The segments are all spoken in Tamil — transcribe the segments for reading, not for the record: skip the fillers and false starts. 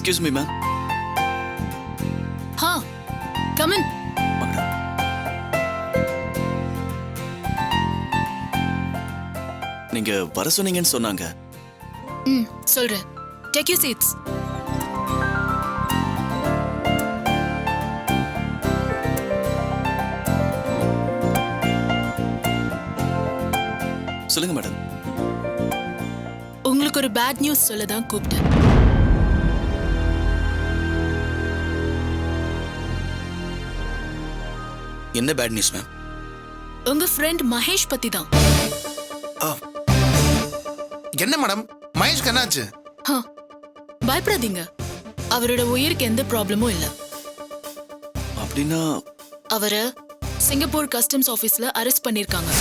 Excuse me ma'am. Ah come in. நீங்க வர சொன்னீங்கன்னு சொன்னாங்க. சொல்றேன். Take you seats. சொல்லுங்க மேடம். உங்களுக்கு ஒரு பேட் நியூஸ் சொல்ல தான் கூப்பிட்டேன். என்ன பேட் நியூஸ் மேம்? உங்க ஃப்ரெண்ட் மகேஷ் பத்தி தான். என்ன மேடம், மகேஷ்க்கு என்னாச்சு? பயப்படாதீங்க, அவரோட உயிருக்கு எந்த ப்ராப்ளமும் இல்ல. அப்படின்னா அவரை சிங்கப்பூர் கஸ்டம்ஸ் ஆபீஸ்ல அரெஸ்ட் பண்ணிருக்காங்க.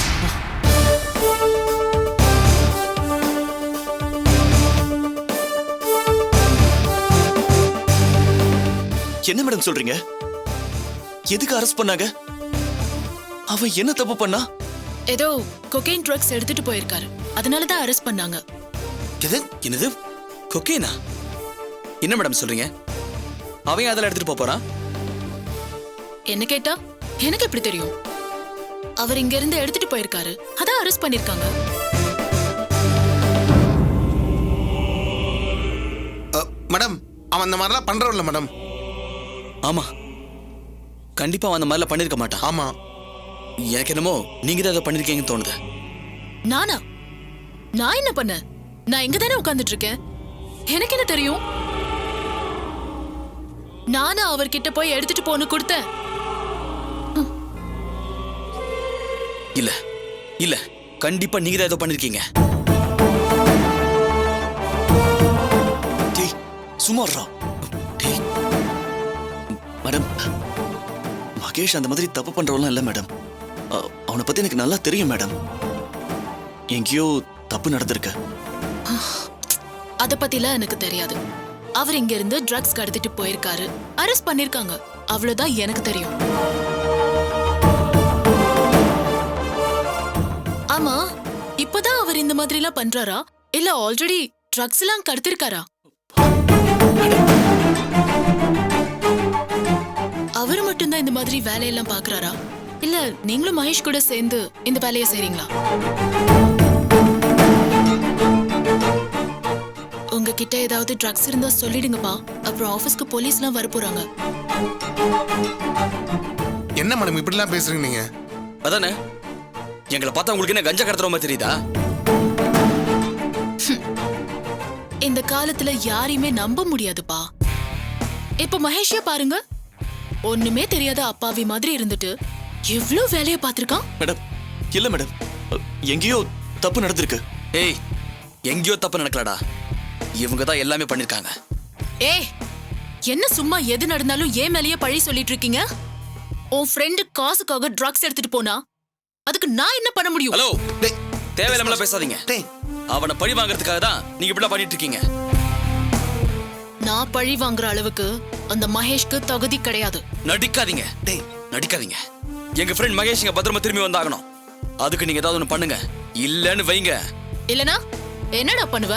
என்ன மேடம் சொல்றீங்க? எதுக்கு அரெஸ்ட் பண்ணாங்க? அவன் என்ன தப்பு பண்ணா? ஏதோ கொக்கைன் ட்ரக்ஸ் எடுத்துட்டு போயிருக்காரு, அதனால தான் அரெஸ்ட் பண்ணாங்க. என்னது கொக்கைனா? என்ன மேடம் சொல்றீங்க? அவன் அதெல்லாம் எடுத்துட்டு போறான்? என்ன கேட்டா எனக்கு எப்படி தெரியும்? அவர் இங்க இருந்து எடுத்துட்டு போயிருக்காரு, அதான் அரெஸ்ட் பண்ணிருக்காங்க. மேடம், அவன் அந்த மாதிரிலாம் பண்றவன்ல மேடம். ஆமா, கண்டிப்பா அவன் அந்த மாதிரிலாம் பண்ணிருக்க மாட்டான். ஆமா, எனக்கு என்னமோ நீங்க தான் அதை பண்ணிருக்கீங்கன்னு தோணுது. நானா? நான் என்ன பண்ண? நான் இங்க தானே உட்கார்ந்துட்டு இருக்கேன், எனக்கு என்ன தெரியும்? நானா அவர்கிட்ட போய் எடுத்துட்டு போன்னு கொடுத்தேன். இல்ல இல்ல, கண்டிப்பா நீங்க தான் ஏதோ பண்ணிருக்கீங்க. டேய் சுமாரா. டேய் மேடம், மகேஷ் அந்த மாதிரி தப்பு பண்றவெல்லாம் இல்ல மேடம். அவனை பத்தி எனக்கு நல்லா தெரியும் மேடம். எங்கேயோ தப்பு நடந்திருக்கு. அத பத்திலாம் எனக்கு தெரியாது. அவர் இங்க இருந்து ட்ரக்ஸ் கடத்திட்டு போயிருக்காரு, அரெஸ்ட் பண்ணிருக்காங்க, அவ்வளவுதான் எனக்கு தெரியும். ஆமா, இப்பதான் அவர் இந்த மாதிரி எல்லாம் பண்றாரா, இல்ல ஆல்ரெடி ட்ரக்ஸ் எல்லாம் கடத்திருக்காரா? அவர் மட்டும்தான் இந்த மாதிரி வேலையெல்லாம் பாக்குறாரா, இல்ல நீங்களும் மகேஷ் கூட சேர்ந்து இந்த வேலையை செய்றீங்களா? உங்ககிட்ட ஏதாவது ட்ரக்ஸ் இருந்தா சொல்லிடுங்கப்பா, அப்புறம் ஆபீஸ்க்கு போலீஸ்லாம் வர போறாங்க. என்ன மேடம் இப்படிலாம் பேசுறீங்க நீங்க? அதானே, எங்களை பார்த்தா உங்களுக்கு என்ன கஞ்சா கடத்துற மாதிரி தெரியுதா? இந்த காலத்துல யாரையுமே நம்ப முடியாதுப்பா. இப்ப மகேஷே பாருங்க, ஒண்ணுமே தெரியாத அப்பாவி மாதிரி இருந்துட்டு எவ்வளவு வேலையை பார்த்திருக்கான். மேடம் இல்ல மேடம், எங்கேயோ தப்பு நடந்திருக்கு. ஏய், எங்கேயோ தப்பு நடக்கலடா, இவங்க தான் எல்லாமே பண்ணிருக்காங்க. ஏய், என்ன சும்மா எது நடந்தாலும் ஏன் மேலேயே பழி சொல்லிட்டு இருக்கீங்க? உன் ஃப்ரெண்டு காசுக்காக ட்ரக்ஸ் எடுத்துட்டு போனா அதுக்கு நான் என்ன பண்ண முடியும்? ஹலோ, தேவையில்லாம பேசாதீங்க. டேய், அவனை பழி வாங்குறதுக்காக தான் நீங்க இப்படி பண்ணிட்டு இருக்கீங்க. நான் பழி வாங்குற அளவுக்கு அந்த மகேஷ்க்கு தகுதி கிடையாது. நடிக்காதீங்க. டேய், நடிக்காதீங்க. எங்க ஃப்ரெண்ட் மகேஷ் இங்க பத்திரமா திரும்பி வந்தாகணும். அதுக்கு நீங்க ஏதாவது ஒண்ணு பண்ணுங்க, இல்லன்னு வைங்க. இல்லனா என்னடா பண்ணுவ?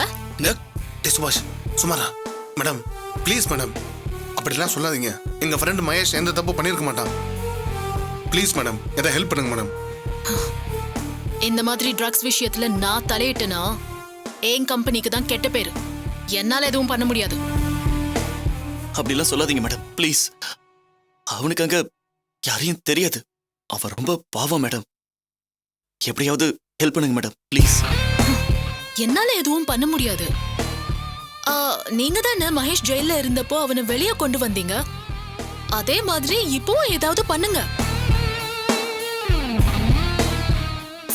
டேய் சுபாஷ், சுமாரா. மேடம் ப்ளீஸ் மேடம், அப்படிலாம் சொல்லாதீங்க. எங்க ஃப்ரெண்ட் மகேஷ் எந்த தப்பு பண்ணிருக்க மாட்டான். ப்ளீஸ் மேடம், ஏதாவது ஹெல்ப் பண்ணுங்க மேடம். இந்த மாதிரி ட்ரக்ஸ் விஷயத்துல நான் தலையிட்டனா என் கம்பெனிக்கு தான் கெட்ட பேரு. என்னால எதுவும் பண்ண முடியாது. அப்படிலாம் சொல்லாதீங்க மேடம், ப்ளீஸ். அவனுக்கு அங்க யாரையும் தெரியாது. அவன் ரொம்ப பாவம் மேடம். எப்படியாவது ஹெல்ப் பண்ணுங்க மேடம், ப்ளீஸ். என்னால எதுவும் பண்ண முடியாது. நீங்க தானே மகேஷ் ஜெயில இருந்தப்போ அவனை வெளியே கொண்டு வந்தீங்க, அதே மாதிரி இப்பவும் ஏதாவது பண்ணுங்க.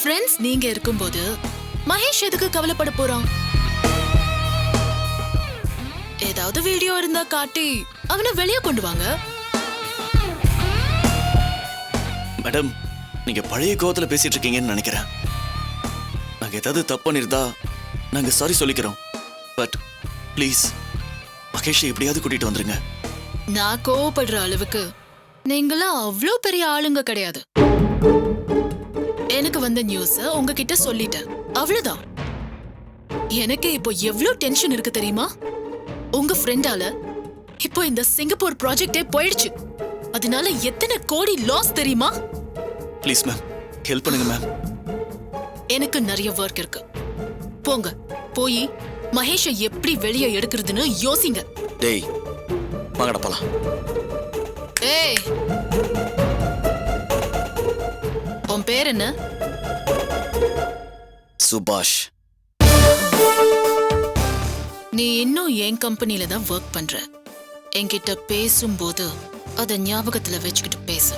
ஃப்ரெண்ட்ஸ் நீங்க இருக்கும்போது மகேஷ் எதுக்கு கவலைப்பட போறான்? ஏதாவது வீடியோ இருந்தா காட்டி அவனை வெளியே கொண்டு வாங்க. மேடம், நீங்க பழைய கோவத்துல பேசிட்டு இருக்கீங்கன்னு நினைக்கிறேன். நாங்க ஏதாவது தப்பு பண்ணிருந்தா நாங்க சாரி சொல்லிக்கிறோம். பட் ப்ளீஸ் மகேஷை எப்படியாவது கூட்டிட்டு வந்துருங்க. நான் கோவப்படுற அளவுக்கு நீங்களாம் அவ்வளோ பெரிய ஆளுங்க கிடையாது. எனக்கு வந்த நியூஸ உங்ககிட்ட சொல்லிட்டேன், அவ்வளவுதான். எனக்கு இப்போ எவ்வளவு டென்ஷன் இருக்கு தெரியுமா? உங்க ஃப்ரெண்டால இப்போ இந்த சிங்கப்பூர் ப்ராஜெக்டே போயிடுச்சு. அதனால எத்தனை கோடி லாஸ் தெரியுமா? ப்ளீஸ் மேம், ஹெல்ப் பண்ணுங்க மேம். எனக்கு நிறைய ஒர்க் இருக்கு. போங்க, போய் மகேஷை எப்படி வெளியே எடுக்கிறதுன்னு யோசிங்க. டேய் வாங்கடா போலாம். ஏய், உன் பேர் என்ன? சுபாஷ். நீ இன்னும் என் கம்பெனில தான் ஒர்க் பண்ற. என்கிட்ட பேசும்போது அத ஞாபகத்துல வச்சுக்கிட்டு பேசு.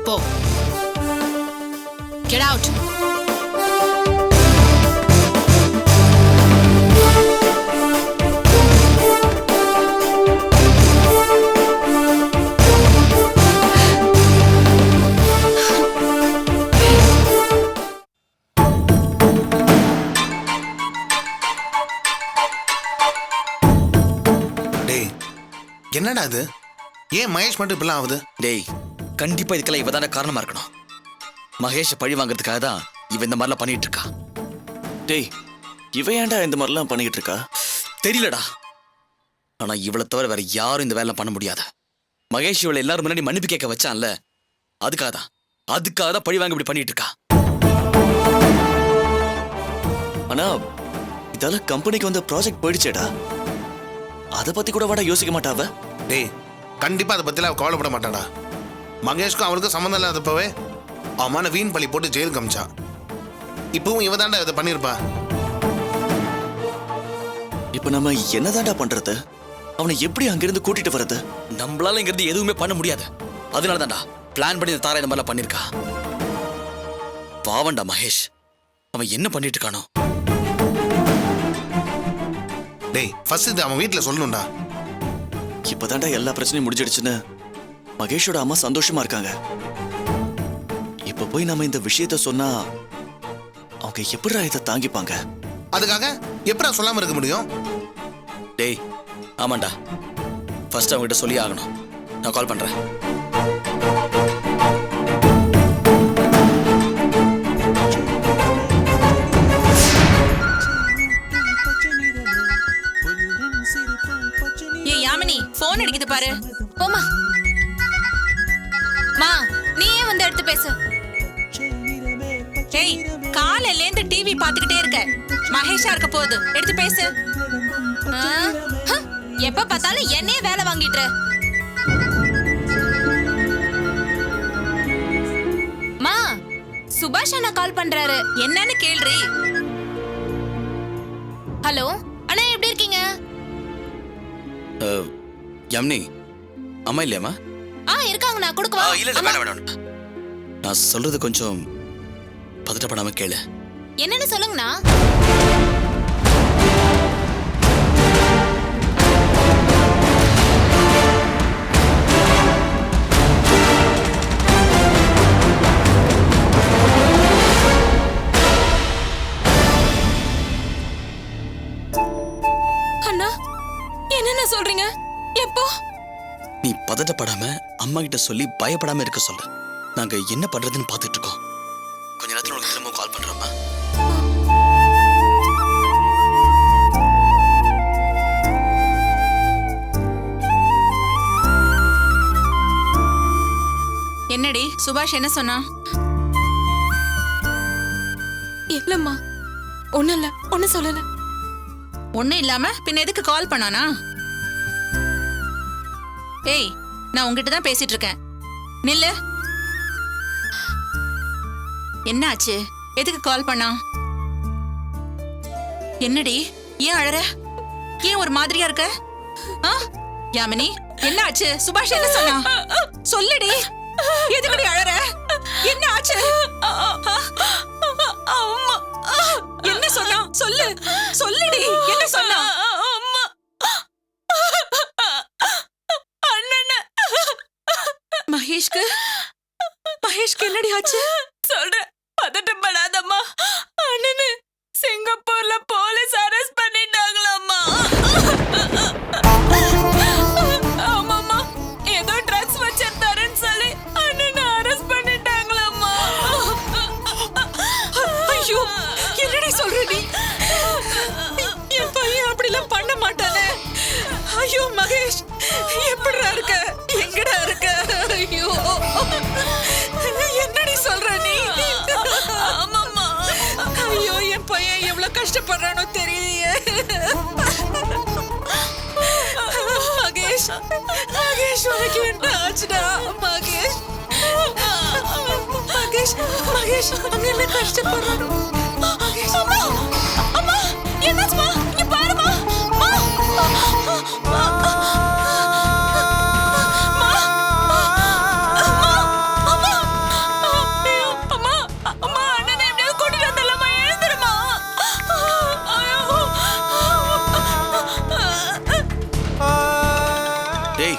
போ. Get out. டேய் என்னடா இது? ஏன் மகேஷ் மட்டும் இப்படிலாம் ஆகுது? டேய் கண்டிப்பா இதுக்கெல்லாம் இவ தானே காரணமா இருக்கணும். மகேஷ பழி வாங்குறதுக்காக தான் இவ இந்த மாதிரிலாம் பண்ணிட்டு இருக்கா. டேய், இவ ஏன்டா இந்த மாதிரிலாம் பண்ணிக்கிட்டு இருக்கா? தெரியலடா. ஆனா இவளை தவிர வேற யாரும் இந்த வேலை பண்ண முடியாது. மகேஷ் இவளை எல்லாரும் முன்னாடி மன்னிப்பு கேட்க வச்சான்ல, அதுக்காக தான் பழி வாங்க இப்படி பண்ணிட்டு இருக்கா. ஆனா இதால கம்பெனிக்கு வந்த ப்ராஜெக்ட் போயிடுச்சேடா. அத பத்தி கூட வாடா யோசிக்க மாட்டாவ. டேய் கண்டிப்பா அதை பத்திலாம் அவ கவலைப்பட மாட்டாடா. மகேஷ்க்கும் அவருக்கும் சம்மந்தம் இல்லாதப்பவே அவமான வீண் பழி போட்டு ஜெயிலுக்கு அமிச்சா. இப்பவும் இவ தாண்டா இதை பண்ணிருப்பா. இப்ப நம்ம என்னதான்டா பண்றது? அவனை எப்படி அங்கிருந்து கூட்டிட்டு வர்றது? நம்மளால இங்கிருந்து எதுவுமே பண்ண முடியாது. அதனால தான்டா பிளான் பண்ணி இந்த தாரா இந்த மாதிரிலாம் பண்ணிருக்கா. பாவண்டா மகேஷ், அவன் என்ன பண்ணிட்டு இருக்கானோ. டேய் ஃபர்ஸ்ட் இது அவன் வீட்டுல சொல்லணும்டா. இப்பதான்டா எல்லா பிரச்சனையும் முடிஞ்சிடுச்சுன்னு மகேஷோட அம்மா சந்தோஷமா இருக்காங்க. இப்ப போய் நம்ம இந்த விஷயத்த சொன்னா அவங்க எப்படிடா இதை தாங்கிப்பாங்க? அதுக்காக எப்படா சொல்லாம இருக்க முடியும்? டேய் ஆமாண்டா, ஃபர்ஸ்ட் அவங்ககிட்ட சொல்லி ஆகணும். நான் கால் பண்றேன். ஏய் யாமினி, போன் அடிக்குது பாரு. போமா மா, நீயே வந்து எடுத்து பேசு. ஏய் காலையில இருந்து டிவி பாத்துக்கிட்டே இருக்க. மகேஷா இருக்க போகுது, எடுத்து பேசு. எப்ப பார்த்தாலும் என்னையே வேலை வாங்கிட்டு. மா, சுபாஷ் அண்ணா கால் பண்றாரு, என்னன்னு கேள்றி. ஹலோ அண்ணா, எப்படி இருக்கீங்க? யம்னி அம்மா இல்லையாம்மா? இருக்காங்க, நான் கொடுக்கவா? இல்ல இல்ல வேணாம் வேணாம். நான் சொல்றது கொஞ்சம் பதட்டப்படாம கேளு. என்னன்னு சொல்லுங்கண்ணா. அண்ணா என்னென்ன சொல்றீங்க? எப்போ? நீ பதட்டப்படாம அம்மா கிட்ட சொல்லி பயப்படாம இருக்க சொல்லு. நாங்க என்ன பண்றதுன்னு பாத்துட்டு இருக்கோம். கொஞ்ச நேரத்துல உனக்கு திரும்ப கால் பண்றோம்மா. என்னடி சுபாஷ் என்ன சொன்னா? இல்லம்மா, ஒண்ணும் இல்ல, ஒண்ணும் சொல்லல. ஒண்ணும் இல்லாம பின்ன எதுக்கு கால் பண்ணானா? ஏய், நான் உங்ககிட்ட தான் பேசிட்டு இருக்கேன், நில்லு. என்ன ஆச்சு? எதுக்கு கால் பண்ணா? என்னடி, ஏன் அழற? ஏன் ஒரு மாதிரியா இருக்க? யாமினி, என்ன ஆச்சு? சுபாஷ் என்ன சொன்னா? சொல்லுடி, எதுக்குடி அழற? என்ன ஆச்சு? என்ன சொன்னா? சொல்லு, சொல்லுடி, என்ன சொன்னா? மகேஷ்க்கு என்னடி ஆச்சு? சொல்றேன், பதட்டப்படாதம்மா. அண்ணனு சிங்கப்பூர்ல போலீஸ் அரெஸ்ட் பண்ணிட்டாங்களாம்மா. ஆமாம்மா, ஏதோ ட்ரக்ஸ் வச்சிருந்தாருன்னு சொல்லி அண்ணனை அரெஸ்ட் பண்ணிட்டாங்களாம்மா. மகேஷ் மகேஷ் அங்க என்ன கஷ்டப்படுறாங்க. மகேஷ் அம்மா அம்மா என்னாச்சுமா? இங்க பாருமா. அம்மா அம்மா அம்மா அண்ணனை எப்படியாவது கூட்டிட்டு வந்துடலாமா? எழுந்துருமா. டேய்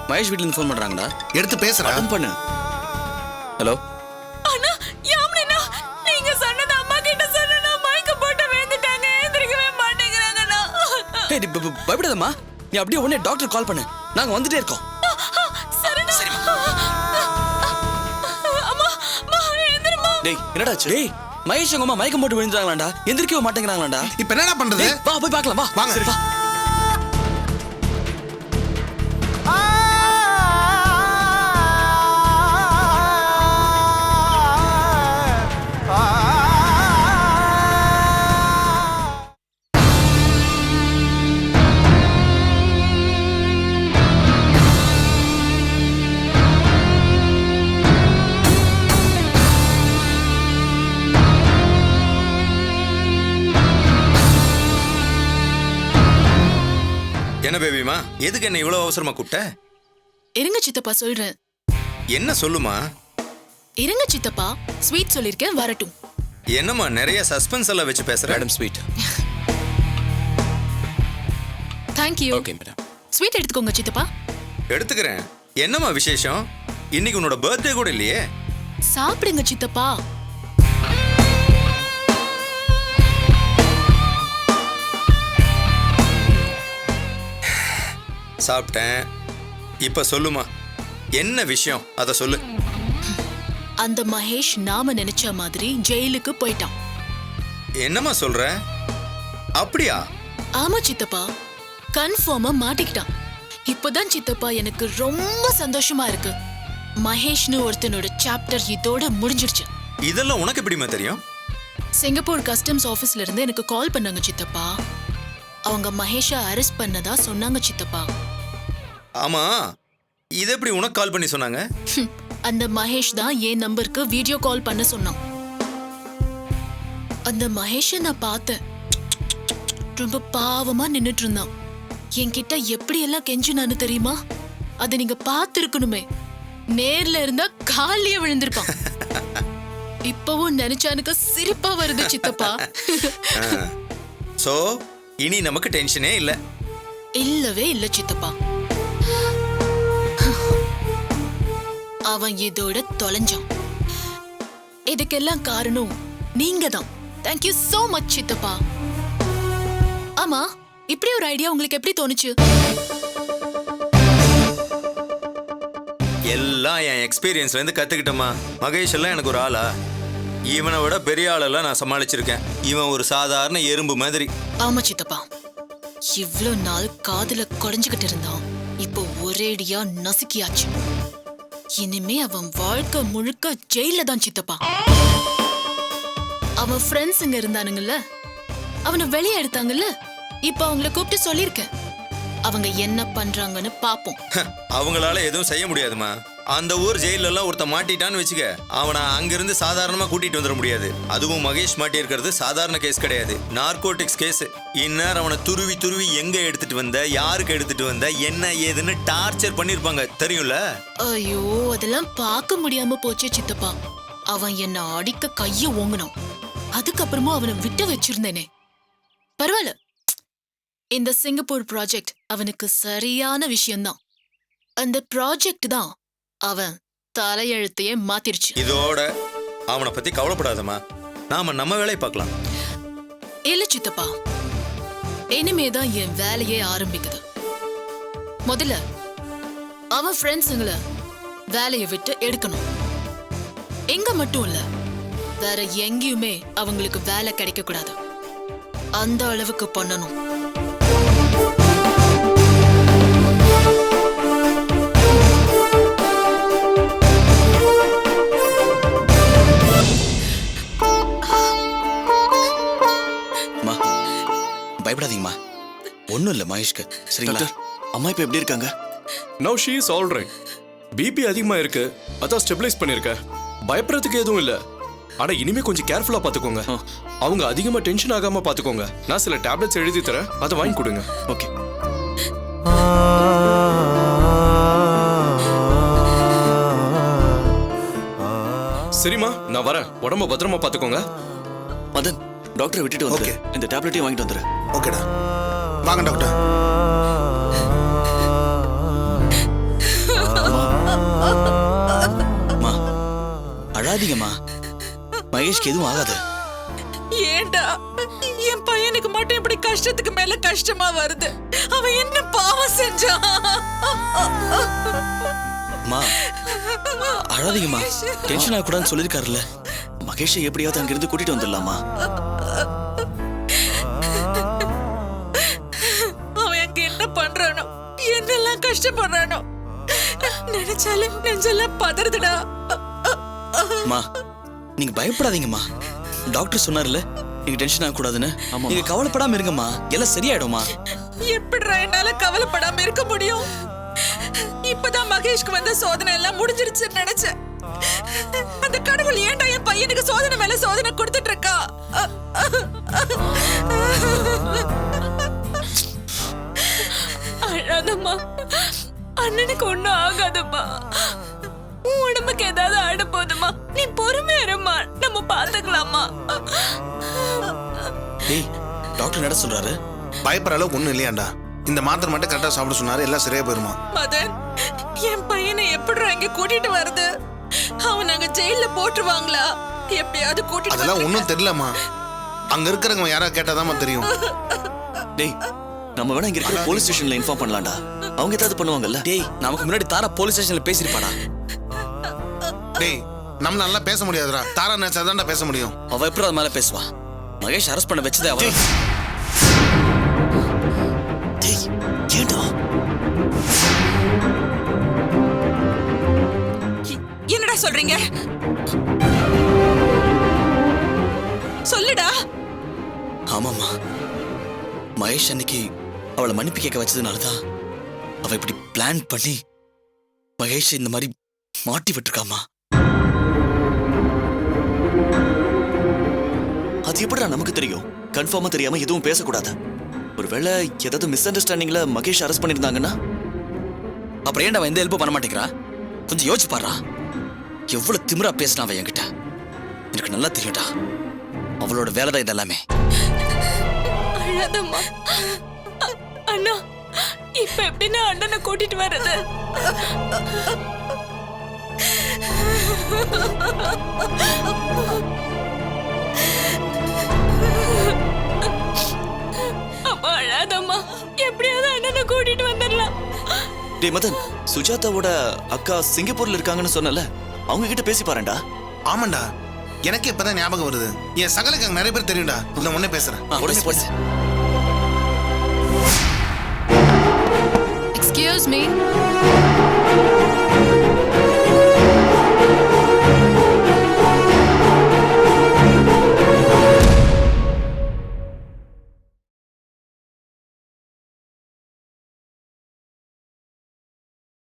மகேஷ் வீட்ல இருந்து ஃபோன் பண்றாங்கடா. எடுத்து பேசுறேன். அட்டன் பண்ணு. ஹலோ. அண்ணா யாமினா நீங்க சொன்னது அம்மா கிட்ட சொன்னா மயக்க போட்டு விழுந்துட்டாங்க. எந்திரிக்கவே மாட்டேங்கிறாங்கண்ணா. ஏய் பயப்படாதம்மா, நீ அப்படியே உடனே டாக்டர் கால் பண்ணு, நாங்க வந்துட்டே இருக்கோம். சரிண்ணா. அம்மா அம்மா எழுந்திருமா. டேய் என்னடாச்சு? டேய் மகேஷ் அவங்க அம்மா மயக்கம் போட்டு விழுந்துறாங்களாடா, எந்திரிக்கவே மாட்டேங்கிறாங்களாடா. இப்ப என்னடா பண்றது? டேய், வா போய் பார்க்கலாம், வா வாங்க. சரி வா. என்ன பேபிமா, எதுக்கு என்ன இவ்வளவு அவசரமா கூப்பிட்ட? இருங்க சித்தப்பா சொல்றேன். என்ன சொல்லுமா? இருங்க சித்தப்பா, ஸ்வீட் சொல்லிருக்கேன் வரட்டும். என்னம்மா நிறைய சஸ்பென்ஸ் எல்லாம் வச்சு பேசுற? Madam sweet. Thank you. Okay madam. Sweet எடுத்துக்கோங்க சித்தப்பா. எடுத்துக்கிறேன். என்னம்மா விசேஷம்? இன்னைக்கு உன்னோட பர்த்டே கூட இல்லையே. சாப்பிடுங்க சித்தப்பா. சாப்பிட்டேன். இப்ப சொல்லுமா, என்ன விஷயம் அத சொல்லு. அந்த மகேஷ் நாம நினைச்ச மாதிரி ஜெயிலுக்கு போயிட்டான். என்னம்மா சொல்ற? அப்படியா? ஆமா சித்தப்பா, கன்ஃபார்மா மாட்டிக்கிட்டான். இப்பதான் சித்தப்பா எனக்கு ரொம்ப சந்தோஷமா இருக்கு. மகேஷ்னு ஒருத்தனோட சாப்டர் இதோட முடிஞ்சிருச்சு. இதெல்லாம் உனக்கு எப்படிமா தெரியும்? சிங்கப்பூர் கஸ்டம்ஸ் ஆபீஸ்ல இருந்து எனக்கு கால் பண்ணாங்க சித்தப்பா. அவங்க மகேஷை அரெஸ்ட் பண்ணதா சொன்னாங்க சித்தப்பா. ஆமா, இது எப்படி உனக்கு கால் பண்ணி சொன்னாங்க? அந்த மகேஷ் தான் என் நம்பருக்கு வீடியோ கால் பண்ண சொன்னான். அந்த மகேஷை நான் பார்த்தேன். ரொம்ப பாவமா நின்னுட்டு இருந்தான். என்கிட்ட எப்படி எல்லாம் கெஞ்சினான்னு தெரியுமா? அதை நீங்க பார்த்திருக்கணுமே. நேர்ல இருந்தா காலிய விழுந்திருப்பான். இப்பவும் நினைச்சா எனக்கு சிரிப்பா வருது சித்தப்பா. சோ இனி நமக்கு டென்ஷனே இல்ல. இல்லவே இல்ல சித்தப்பா. அவன் இதோட தொலைஞ்சான். இதுக்கெல்லாம் காரணம் நீங்க தான். தேங்க்யூ சோ மச் சித்தப்பா. ஆமா, இப்படி ஒரு ஐடியா உங்களுக்கு எப்படி தோணுச்சு? எல்லாம் என் எக்ஸ்பீரியன்ஸ்ல இருந்து கத்துக்கிட்டமா. மகேஷ் எல்லாம் எனக்கு ஒரு ஆளா? இவனை விட பெரிய ஆளெல்லாம் நான் சமாளிச்சிருக்கேன். இவன் ஒரு சாதாரண எறும்பு மாதிரி. ஆமா சித்தப்பா, இவ்ளோ நாள் காதுல குடைஞ்சுகிட்டு இருந்தான். இப்போ ஒரேடியா நசுக்கியாச்சு. இனிமே அவன் வாழ்க்கை முழுக்க ஜெயில தான் சித்தப்பா. அவன் ஃப்ரெண்ட்ஸுங்க இருந்தானுங்கல்ல, அவனை வெளியே எடுத்தாங்கல்ல. இப்ப அவங்கள கூப்பிட்டு சொல்லிருக்கேன். அவங்க என்ன பண்றாங்கன்னு பாப்போம். அவங்களால எதுவும் செய்ய முடியாதுமா. அந்த ஊர் ஜெயில எல்லாம் ஒருத்த மாட்டிட்டான்னு வச்சுக்க, அவனை அங்கிருந்து சாதாரணமா கூட்டிட்டு வந்துட முடியாது. அதுவும் மகேஷ் மாட்டி இருக்கிறது சாதாரண கேஸ் கிடையாது, நார்கோட்டிக்ஸ் கேஸ். இந்நேரம் அவனை துருவி துருவி எங்க எடுத்துட்டு வந்த, யாருக்கு எடுத்துட்டு வந்த, என்ன ஏதுன்னு டார்ச்சர் பண்ணிருப்பாங்க, தெரியும்ல? ஐயோ, அதெல்லாம் பார்க்க முடியாம போச்சே சித்தப்பா. அவன் என்ன அடிக்க கைய ஓங்கினான். அதுக்கப்புறமும் அவனை விட்டு வச்சிருந்தேனே. பரவாயில்ல, இந்த சிங்கப்பூர் ப்ராஜெக்ட் அவனுக்கு சரியான விஷயம்தான். அந்த ப்ராஜெக்ட் தான் அவன் தலையெழுத்தையே மாத்திருச்சு. இதோட அவனை பத்தி கவலைப்படாதமா, நாம நம்ம வேலையை பார்க்கலாம். இல்ல சித்தப்பா, இனிமேதான் என் வேலையே ஆரம்பிக்குது. முதல்ல அவன் ஃப்ரெண்ட்ஸுங்களை வேலையை விட்டு எடுக்கணும். எங்க மட்டும் இல்ல, வேற எங்கேயுமே அவங்களுக்கு வேலை கிடைக்க கூடாது. அந்த அளவுக்கு பண்ணணும். பயப்படாதீங்கம்மா, ஒன்றும் இல்லை மகேஷ்க்கு. சரிங்களா? டாக்டர், அம்மா இப்ப எப்படி இருக்காங்க? Now she is all right. BP அதிகமா இருக்கு, அதான் ஸ்டெபிலைஸ் பண்ணிருக்க. பயப்படுறதுக்கு எதுவும் இல்ல. ஆனா இனிமே கொஞ்சம் கேர்ஃபுல்லா பாத்துக்கோங்க. அவங்க அதிகமா டென்ஷன் ஆகாம பாத்துக்கோங்க. நான் சில டேப்லெட்ஸ் எழுதி தரேன், அதை வாங்கி கொடுங்க. ஓகே. சரிம்மா, நான் வரேன். உடம்ப பத்திரமா பாத்துக்கோங்க. மதன், டாக்டரை விட்டுட்டு வந்து Okay. இந்த டேப்லெட்டையும் வாங்கிட்டு வந்துரு. ஓகேடா, வாங்க டாக்டர். அம்மா அழாதீங்கம்மா, மகேஷ்க்கு எதுவும் ஆகாது. ஏண்டா என் பையனுக்கு மட்டும் இப்படி கஷ்டத்துக்கு மேல கஷ்டமா வருது? அவன் என்ன பாவம் செஞ்சான்? அம்மா அழாதீங்கம்மா, டென்ஷன் ஆகக்கூடாதுன்னு சொல்லியிருக்காருல்ல. மகேஷை எப்படியாவது அங்கிருந்து கூட்டிட்டு வந்துடலாமா? அவன் அங்க என்ன பண்றானோ, என்னெல்லாம் கஷ்டப்படுறானோ நினைச்சாலே நெஞ்செல்லாம் பதறுதுடா. அம்மா நீங்க பயப்படாதீங்கம்மா. டாக்டர் சொன்னார்ல நீங்க டென்ஷன் ஆகக்கூடாதுன்னு. ஆமாம்மா. நீங்க கவலைப்படாம இருங்கம்மா, எல்லாம் சரியாயிடும்மா. எப்படிடா என்னால கவலைப்படாம இருக்க முடியும்? இப்பதான் மகேஷ்க்கு வந்த சோதனை எல்லாம் முடிஞ்சிருச்சுன்னு நினைச்சேன். அந்த கடவுள் ஏன்டா என் பையனுக்கு சோதனை மேல சோதனை கொடுத்துட்டு இருக்கா? அழாதம்மா, அண்ணனுக்கு ஒண்ணும் ஆகாதம்மா. உன் உடம்புக்கு ஏதாவது ஆட போதுமா? நீ பொறுமையா இருமா, நம்ம பாத்துக்கலாமா? டேய், டாக்டர் என்ன சொல்றாரு? பயப்படுற அளவுக்கு ஒன்றும் இல்லையாண்டா. இந்த மாத்திரை மட்டும் கரெக்டாக சாப்பிட சொன்னாரு, எல்லாம் சரியா போயிருமா. மதன், என் பையனை எப்படிடா இங்க கூட்டிட்டு வருது? அவன் அங்க ஜெயில போட்டுருவாங்களா? எப்படியாவது கூட்டிட்டு அதெல்லாம் வந்துருங்க. ஒன்றும் தெரியலம்மா. அங்க இருக்கிறவங்க யாரா கேட்டாதாம்மா தெரியும். டேய், நம்ம வேணா இங்க இருக்கிற போலீஸ் ஸ்டேஷன்ல இன்ஃபார்ம் பண்ணலாம்டா. அவங்க ஏதாவது பண்ணுவாங்கல்ல. டேய், நமக்கு முன்னாடி தாரா போலீஸ் ஸ்டேஷன்ல பேசிருப்பாடா. டேய், நம்ம நல்லா பேச முடியாதுடா. தாரா நினைச்சாதான்டா பேச முடியும். அவ எப்படி அது மேல பேசுவா? மகேஷ் அரெஸ்ட் பண்ண வச்சதே அவ. டேய், ஏன்டா? என்னடா சொல்றீங்க? சொல்லுடா. ஆமாம்மா, மகேஷ் அன்னைக்கு அவளை மன்னிப்பு கேட்க வச்சதுனாலதான் அவ இப்படி பிளான் பண்ணி மகேஷ் இந்த மாதிரி மாட்டி விட்டுருக்காமா. அது எப்படிடா நமக்கு தெரியும்? கன்ஃபார்மா தெரியாம எதுவும் பேசக்கூடாது. ஒருவேளை ஏதாவது மிஸ் அண்டர்ஸ்டாண்டிங்ல மகேஷ் அரெஸ்ட் பண்ணிருந்தாங்கன்னா? அப்புறம் ஏன்டா அவன் எந்த ஹெல்ப்பும் பண்ண மாட்டேங்கிறா? கொஞ்சம் யோசிச்சு பாடுறா. எவ்வளவு திமிரா பேசினா அவன் என்கிட்ட. எனக்கு நல்லா தெரியும்டா, அவளோட வேலை தான் இதெல்லாமே. அழாதம்மா. அண்ணா, இப்ப எப்படி நான் அண்ணனை கூட்டிட்டு வர்றது? அம்மா அழாதம்மா, எப்படியாவது அண்ணனை கூட்டிட்டு வந்துடலாம். டேய் மதன், சுஜாதாவோட அக்கா சிங்கப்பூர்ல இருக்காங்கன்னு சொன்னல, அவங்க கிட்ட பேசி பாருடா. ஆமாண்டா, எனக்கு இப்பதான் ஞாபகம் வருது. என் சகலுக்கு அங்க நிறைய பேர் தெரியும்டா. நான் உடனே பேசுறேன். உடனே போச்சு. Excuse me.